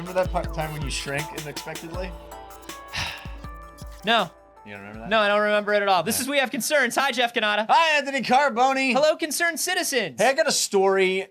remember that time when you shrank unexpectedly? No. You don't remember that? No, I don't remember it at all. This is We Have Concerns. Hi, Jeff Canada. Hi, Anthony Carboni. Hello, concerned citizens. Hey, I got a story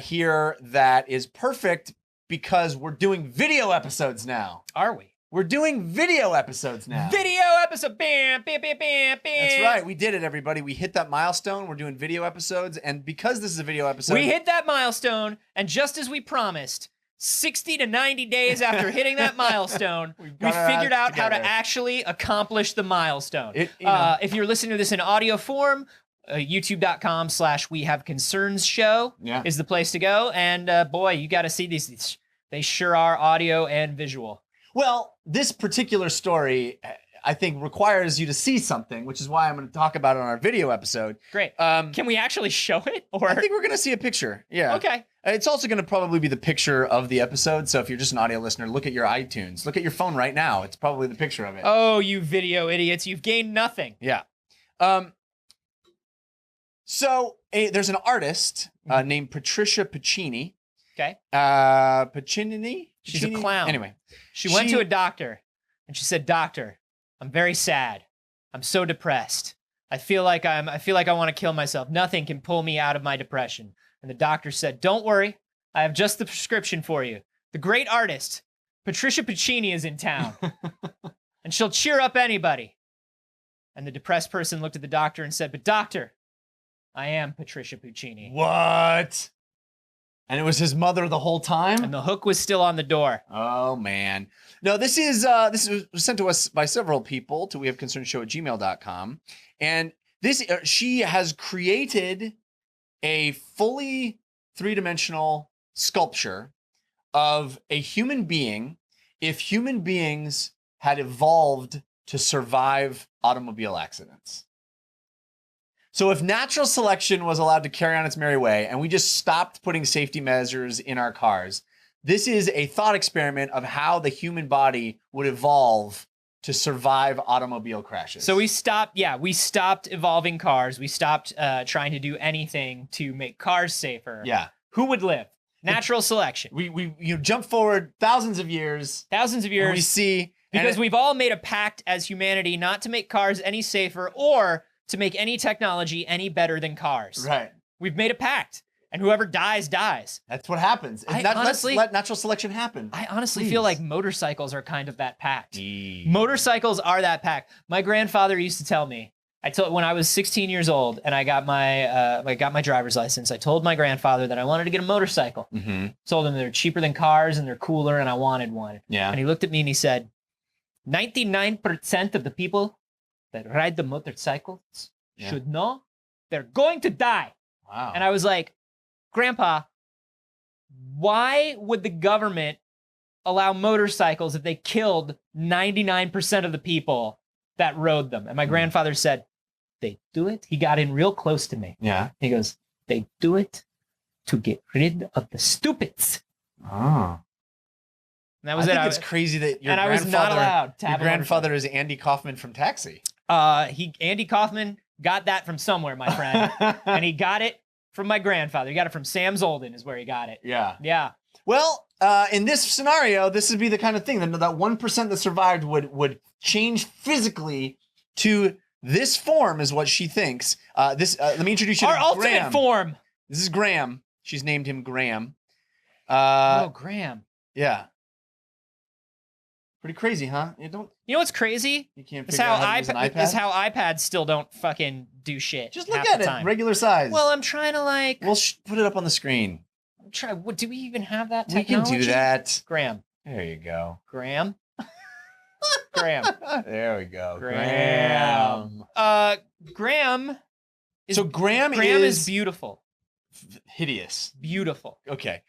here that is perfect because we're doing video episodes now. Are we? We're doing video episodes now. Video episode. Bam, bam, bam, bam, bam. That's right. We did it, everybody. We hit that milestone. We're doing video episodes. And because this is a video episode... We hit that milestone, and just as we promised, 60 to 90 days after hitting that milestone, we figured out how to actually accomplish the milestone. If you're listening to this in audio form, youtube.com/wehaveconcerns is the place to go. And boy, you got to see these. They sure are audio and visual. Well, this particular story, I think, requires you to see something, which is why I'm going to talk about it on our video episode. Great. Can we actually show it? Or I think we're going to see a picture. Yeah. Okay. It's also going to probably be the picture of the episode. So if you're just an audio listener, look at your iTunes. Look at your phone right now. It's probably the picture of it. Oh, you video idiots. You've gained nothing. Yeah. So there's an artist named Patricia Piccinini. Okay. Piccinini? She's a clown. Anyway. She went to a doctor and she said, "Doctor, I'm very sad. I'm so depressed. I feel like I want to kill myself. Nothing can pull me out of my depression." And the doctor said, "Don't worry. I have just the prescription for you. The great artist, Patricia Piccinini, is in town. And she'll cheer up anybody." And the depressed person looked at the doctor and said, "But doctor, I am Patricia Piccinini." What? And it was his mother the whole time? And the hook was still on the door. Oh, man. No, this was sent to us by several people to wehaveconcernshow@gmail.com. And she has created a fully three-dimensional sculpture of a human being if human beings had evolved to survive automobile accidents. So if natural selection was allowed to carry on its merry way and we just stopped putting safety measures in our cars, this is a thought experiment of how the human body would evolve to survive automobile crashes. So we stopped evolving cars. We stopped trying to do anything to make cars safer. Yeah. Who would live? Natural selection. We jump forward thousands of years. Thousands of years. And we see... Because we've all made a pact as humanity not to make cars any safer or to make any technology any better than cars. Right. We've made a pact. And whoever dies, dies. That's what happens. Let's let natural selection happen. I honestly feel like motorcycles are kind of that pact. Motorcycles are that pact. My grandfather used to tell me, when I was 16 years old and I got my driver's license, I told my grandfather that I wanted to get a motorcycle. Mm-hmm. Told him they're cheaper than cars and they're cooler and I wanted one. Yeah. And he looked at me and he said, 99% of the people that ride the motorcycles should know they're going to die. Wow. And I was like, Grandpa, why would the government allow motorcycles if they killed 99% of the people that rode them? And my grandfather said, they do it. He got in real close to me. Yeah. He goes, they do it to get rid of the stupids. Oh. And that was I think it's crazy that your grandfather, I was not allowed to have your grandfather is Andy Kaufman from Taxi. Andy Kaufman got that from somewhere, my friend. And he got it from my grandfather. He got it from Sam Zolden is where he got it. Yeah. Yeah. Well, in this scenario, this would be the kind of thing that 1% that survived would change physically to this form is what she thinks. Let me introduce you to Graham. Our ultimate form. This is Graham. She's named him Graham. Graham. Yeah. Pretty crazy, huh? You know what's crazy? You can't figure out how to use an iPad? It's how iPads still don't fucking do shit. Just look at it, regular size. Well, I'm trying to We'll put it up on the screen. Do we even have that technology? We can do that. Graham. There you go. Graham. Graham. There we go. Graham. Graham. Graham is beautiful. Hideous. Beautiful. Okay.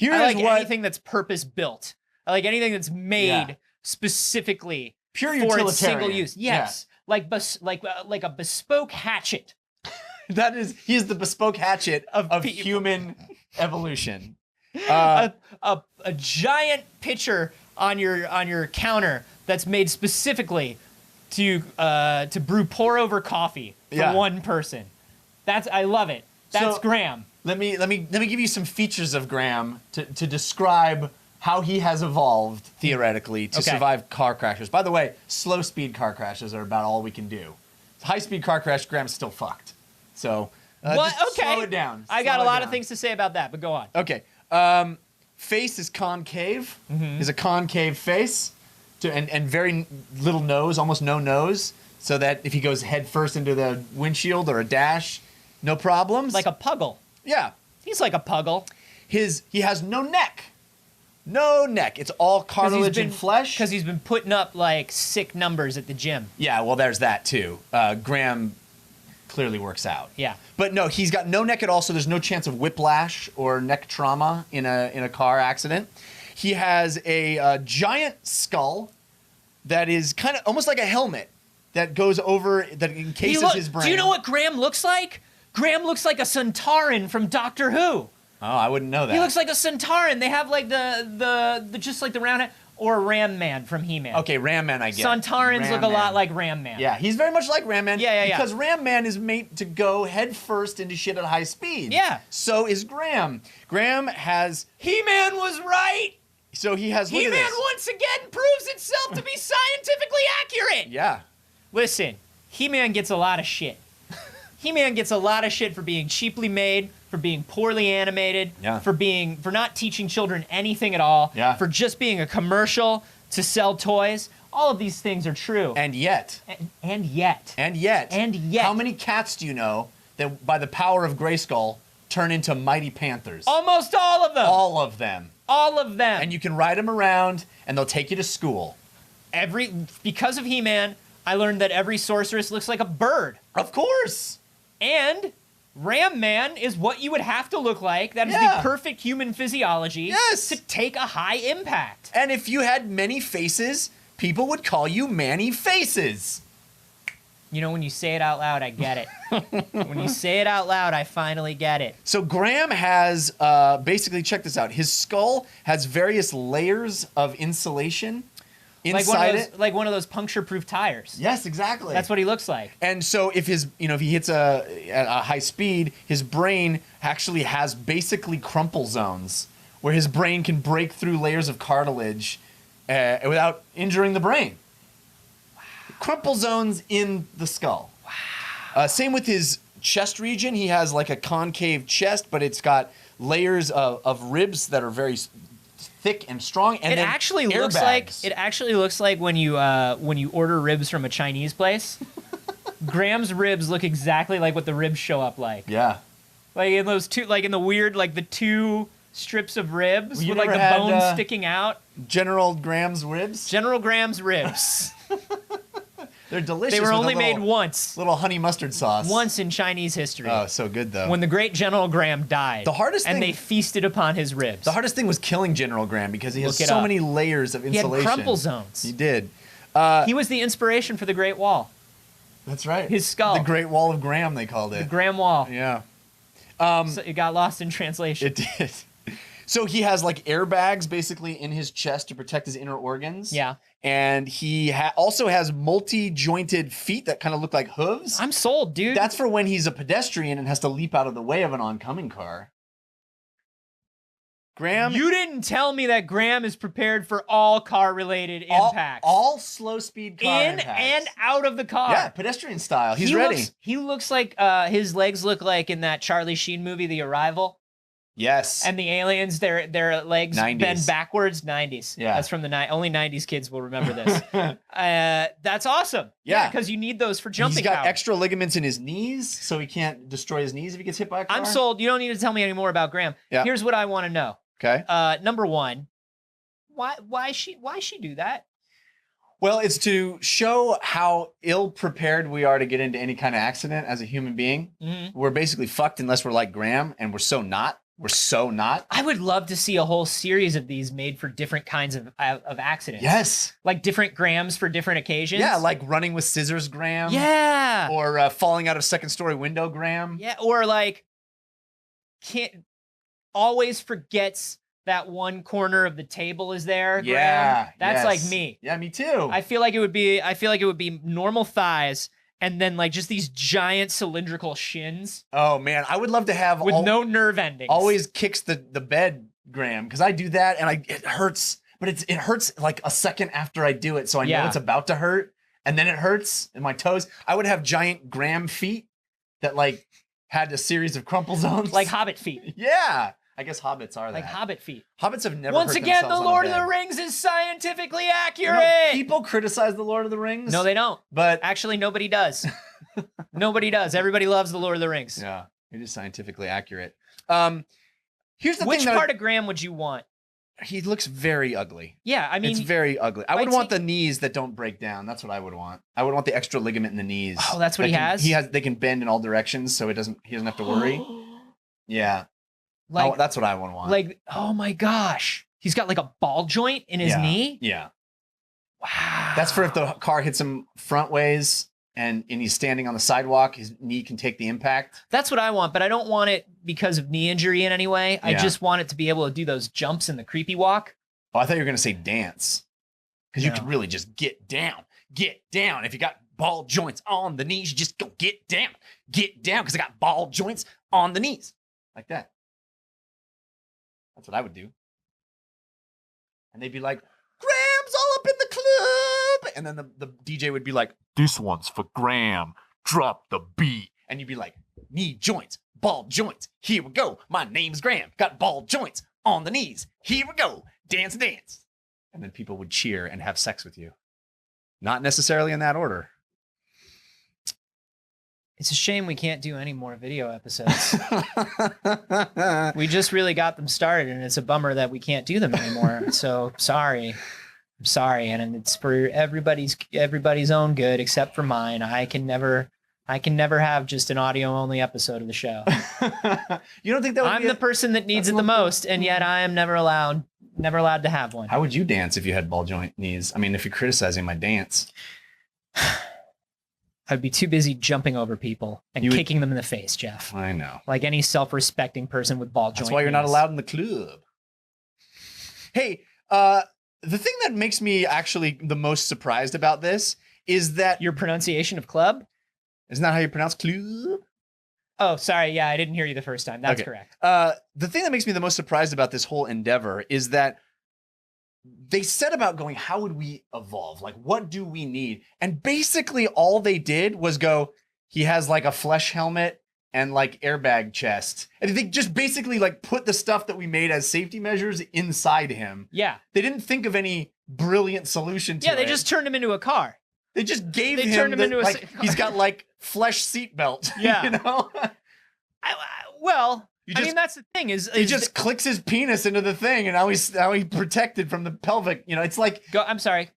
I like anything that's purpose built. I like anything that's made specifically pure for utilitarian. its single use. Yes, like a bespoke hatchet. He is the bespoke hatchet of human evolution. A giant pitcher on your counter that's made specifically to brew pour over coffee for one person. I love it. That's Graham. Let me give you some features of Graham to describe how he has evolved theoretically to Okay. survive car crashes. By the way, slow speed car crashes are about all we can do. High speed car crash, Graham's still fucked. So What? just Okay. slow it down. I got a Slow it lot of down. things to say about that, but go on. Okay. Face is concave. Is a concave face, and very little nose, almost no nose, so that if he goes head first into the windshield or a dash, no problems. Like a puggle. yeah. He's like a puggle. He has no neck. No neck. It's all cartilage and flesh. Because he's been putting up like sick numbers at the gym. Yeah, well, there's that too. Graham clearly works out. Yeah. But no, he's got no neck at all, so there's no chance of whiplash or neck trauma in a car accident. He has a giant skull that is kind of almost like a helmet that goes over, that encases his brain. Do you know what Graham looks like? Graham looks like a Centauran from Doctor Who. Oh, I wouldn't know that. He looks like a Centauran. They have like the just like the round head, or Ram Man from He-Man. Okay, Ram Man, I get. Centaurans Ram look a lot Man. like Ram Man. Yeah, he's very much like Ram Man. Yeah. Because Ram Man is made to go head first into shit at high speed. Yeah. So is Graham. Graham has. He-Man was right. So he has. Look at He-Man this. once again proves itself to be scientifically accurate. Yeah. Listen, He-Man gets a lot of shit. He-Man gets a lot of shit for being cheaply made, for being poorly animated, Yeah. for not teaching children anything at all, Yeah. for just being a commercial to sell toys. All of these things are true. And yet. And yet. How many cats do you know that by the power of Grayskull turn into mighty panthers? Almost all of them. All of them. All of them. And you can ride them around and they'll take you to school. Because of He-Man, I learned that every sorceress looks like a bird. Of course. And Ram Man is what you would have to look like. That is Yeah. the perfect human physiology Yes. to take a high impact. And if you had many faces, people would call you Manny Faces. You know, when you say it out loud, I get it. When you say it out loud, I finally get it. So Graham has, basically, check this out. His skull has various layers of insulation inside it. Like one of those puncture-proof tires. Yes, exactly. That's what he looks like. And so if if he hits at a high speed, his brain actually has basically crumple zones where his brain can break through layers of cartilage without injuring the brain. Wow. Crumple zones in the skull. Wow. Same with his chest region. He has like a concave chest, but it's got layers of ribs that are very thick and strong. And It then actually airbags. looks like when you order ribs from a Chinese place. Graham's ribs look exactly like what the ribs show up like. Yeah. Like in those two, like in the weird, like the two strips of ribs You with like never the had, bones sticking out. General Graham's ribs. General Graham's ribs. They're delicious. They were with only a little, made once. Little honey mustard sauce. Once in Chinese history. Oh, so good though. When the great General Graham died. The hardest and thing- they feasted upon his ribs. The hardest thing was killing General Graham because he has Look it so up. many layers of He had insulation. crumple zones. He did. He was the inspiration for the Great Wall. That's right. His skull. The Great Wall of Graham, they called it. The Graham Wall. Yeah. So it got lost in translation. It did. So he has like airbags basically in his chest to protect his inner organs. Yeah. And he also has multi-jointed feet that kind of look like hooves. I'm sold, dude. That's for when he's a pedestrian and has to leap out of the way of an oncoming car. Graham. You didn't tell me that Graham is prepared for all car-related impacts. All slow speed car in impacts. and out of the car. Yeah, pedestrian style. He's ready. He looks like his legs look like in that Charlie Sheen movie, The Arrival. Yes. And the aliens, their legs 90s. bend backwards. 90s. Yeah. That's from the only 90s kids will remember this. That's awesome. Yeah. Because you need those for jumping He's got power. extra ligaments in his knees, so he can't destroy his knees if he gets hit by a car. I'm sold. You don't need to tell me any more about Graham. Yeah. Here's what I want to know. Okay. Number one, why she do that? Well, it's to show how ill-prepared we are to get into any kind of accident as a human being. Mm-hmm. We're basically fucked unless we're like Graham, and we're so not. We're so not. I would love to see a whole series of these made for different kinds of accidents. Yes. Like different Grahams for different occasions. Yeah, like running with scissors, Graham. Yeah. Or falling out of second-story window, Graham. Yeah, or like always forgets that one corner of the table is there. Yeah. Graham. That's yes. like me. Yeah, me too. I feel like it would be normal thighs and then like just these giant cylindrical shins Oh man, I would love to have with no nerve endings. always kicks the bed Graham, because I do that and it hurts, but it hurts like a second after I do it, so I know Yeah. it's about to hurt, and then it hurts in my toes. I would have giant Graham feet that like had a series of crumple zones, Like Hobbit feet. Yeah, I guess hobbits are Like that. Hobbit feet. Hobbits have never. Once hurt again, the themselves on a Lord of the bed. Rings is scientifically You accurate. know, people criticize the Lord of the Rings. No, they don't. But Actually, nobody does. Nobody does. Everybody loves the Lord of the Rings. yeah, it is scientifically accurate. Here's the Which thing that part of Graham would you want? he looks very ugly. Yeah, I mean, It's very ugly. I I would want take- the knees that don't break down. That's what I would want. I would want the extra ligament in the knees. Oh, that's what that he has? He has. They can bend in all directions, so he doesn't have to worry. Yeah, like, that's what I would want. like, oh my gosh, he's got like a ball joint in his Yeah. knee. Yeah, Wow, that's for if the car hits him front ways and he's standing on the sidewalk, his knee can take the impact. That's what I want, but I don't want it because of knee injury in any way. I Yeah. just want it to be able to do those jumps in the creepy walk. Oh, I thought you were gonna say dance, because you No. could really just get down. If you got ball joints on the knees, you just go get down, because I got ball joints on the knees, like that. That's what I would do. And they'd be like, Graham's all up in the club. And then the DJ would be like, this one's for Graham. Drop the beat. And you'd be like, knee joints, ball joints. Here we go. My name's Graham. Got ball joints on the knees. Here we go. Dance, dance. And then people would cheer and have sex with you. Not necessarily in that order. It's a shame we can't do any more video episodes. We just really got them started, and it's a bummer that we can't do them anymore. So sorry. I'm sorry, and it's for everybody's own good except for mine. I can never have just an audio only episode of the show. You don't think that would I'm be the person that needs it the most, and yet I am never allowed to have one. How would you dance if you had ball joint knees? I mean, if you're criticizing my dance. I'd be too busy jumping over people and You would- kicking them in the face, Jeff. I know. Like any self-respecting person with ball joint. That's why you're not knees. allowed in the club. Hey, the thing that makes me actually the most surprised about this is that Your pronunciation of club? isn't that how you pronounce club? Oh, sorry. Yeah, I didn't hear you the first time. That's Okay. correct. The thing that makes me the most surprised about this whole endeavor is that they set about going, how would we evolve? Like, what do we need? And basically all they did was go, he has like a flesh helmet and like airbag chest. And they just basically like put the stuff that we made as safety measures inside him. Yeah. They didn't think of any brilliant solution to it. Yeah, they just turned him into a car. They just gave They him turned him into a like car. he's got like flesh seatbelt. Yeah. You know? Well, You I just- mean, that's the thing is He just clicks his penis into the thing, and now he's protected from the pelvic. You know, it's like I'm sorry.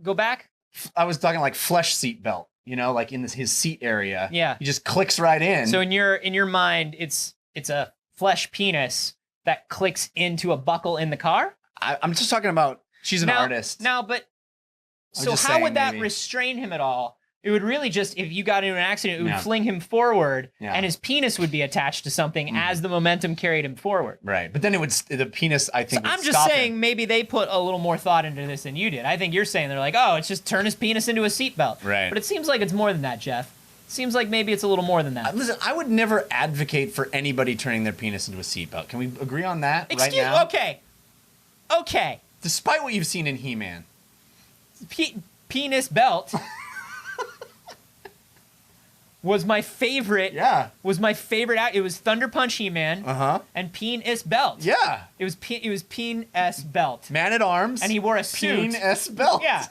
Go back. I was talking like flesh seat belt. You know, like in his seat area. Yeah. He just clicks right in. So in your mind, it's a flesh penis that clicks into a buckle in the car. I'm just talking about. She's an artist. Now, but I'm so just how saying, would that maybe. restrain him at all? It would really just, if you got into an accident, it would Yeah. fling him forward, Yeah. and his penis would be attached to something Mhm. as the momentum carried him forward. Right, but then the penis. I So think. would I'm just stop saying him. maybe they put a little more thought into this than you did. I think you're saying they're like, oh, it's just turn his penis into a seatbelt. Right. But it seems like it's more than that, Jeff. Seems like maybe it's a little more than that. Listen, I would never advocate for anybody turning their penis into a seatbelt. Can we agree on that right now? Okay. Despite what you've seen in He-Man. Penis belt was my favorite. Yeah. Was my favorite act. It was Thunder Punch He-Man Uh-huh. and Penis belt. Yeah. It was Penis belt. Man at Arms. And he wore a suit. Penis belt. Yeah.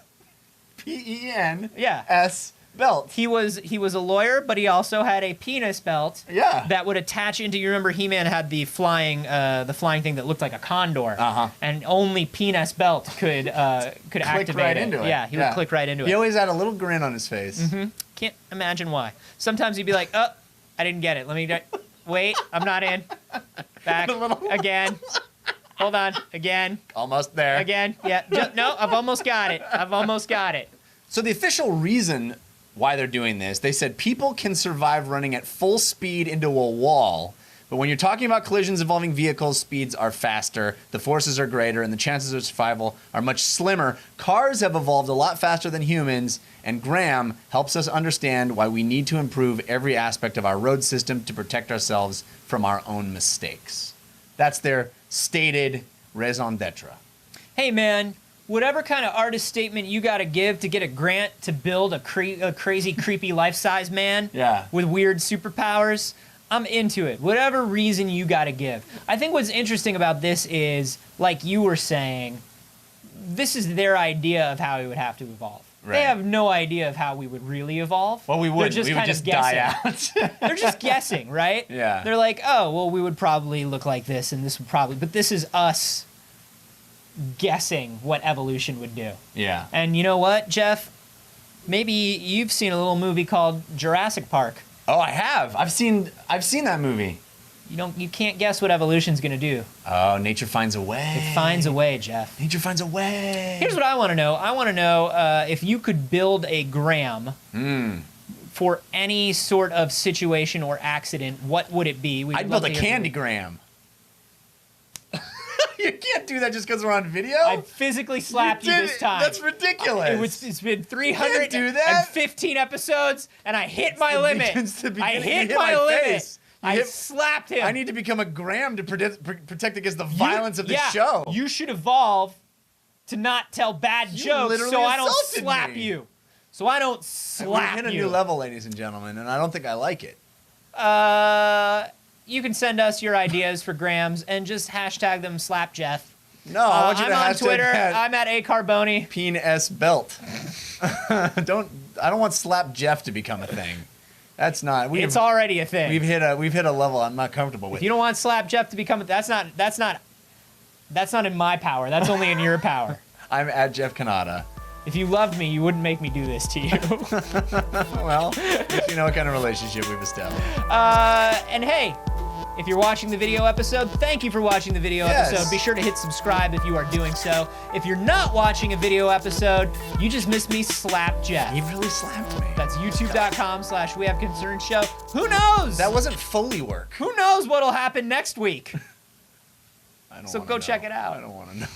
P-E-N. Yeah. S belt. He was a lawyer, but he also had a penis belt Yeah. that would attach into. You remember He-Man had the flying thing that looked like a condor, Uh-huh. and only penis belt could activate right it. into it. Yeah, he would click right into He it. always had a little grin on his face. Mm-hmm. Can't imagine why. Sometimes he'd be like, "Oh, I didn't get it. Let me wait. I'm not in. Back again. Hold on. Again. Almost there. Again. Yeah. No, I've almost got it. So the official reason why they're doing this, they said people can survive running at full speed into a wall, but when you're talking about collisions involving vehicles, speeds are faster, the forces are greater, and the chances of survival are much slimmer. Cars have evolved a lot faster than humans, and Graham helps us understand why we need to improve every aspect of our road system to protect ourselves from our own mistakes. That's their stated raison d'etre. Hey man, whatever kind of artist statement you got to give to get a grant to build a crazy, creepy life-size man with weird superpowers, I'm into it. Whatever reason you got to give. I think what's interesting about this is, like you were saying, this is their idea of how we would have to evolve. Right. They have no idea of how we would really evolve. Well, we wouldn't. We would just die out. They're just guessing, right? Yeah. They're like, oh, well, we would probably look like this, and this would probably... But this is us guessing what evolution would do. Yeah. And you know what, Jeff? Maybe you've seen a little movie called Jurassic Park. Oh, I have. I've seen that movie. You can't guess what evolution's gonna do. Oh, nature finds a way. It finds a way, Jeff. Nature finds a way. Here's what I want to know. I want to know if you could build a gram for any sort of situation or accident, what would it be? I'd build a candy gram. You can't do that just because we're on video. I physically slapped you this time. That's ridiculous. It's been 315 episodes, and I hit my limit. I hit my limit. I slapped him. I need to become a gram to protect against the violence of the show. You should evolve to not tell bad jokes so I don't slap you. So I don't slap you. We've hit a new level, ladies and gentlemen, and I don't think I like it. You can send us your ideas for grams and just hashtag them slapjeff. No, I want you to hashtag I'm on Twitter. I'm at acarboni. Peen-S belt. I don't want Slap Jeff to become a thing. That's not. It's already a thing. We've hit a level I'm not comfortable with. If you don't want Slap Jeff to become, that's not in my power. That's only in your power. I'm at Jeff Canada. If you loved me, you wouldn't make me do this to you. Well, you know what kind of relationship we've established. And hey, if you're watching the video episode, thank you for watching the video episode. Be sure to hit subscribe if you are doing so. If you're not watching a video episode, you just missed me slap Jeff. He really slapped me. That's youtube.com/wehaveconcernshow. Who knows? That wasn't Foley work. Who knows what'll happen next week? I don't so wanna go know. check it out. I don't want to know.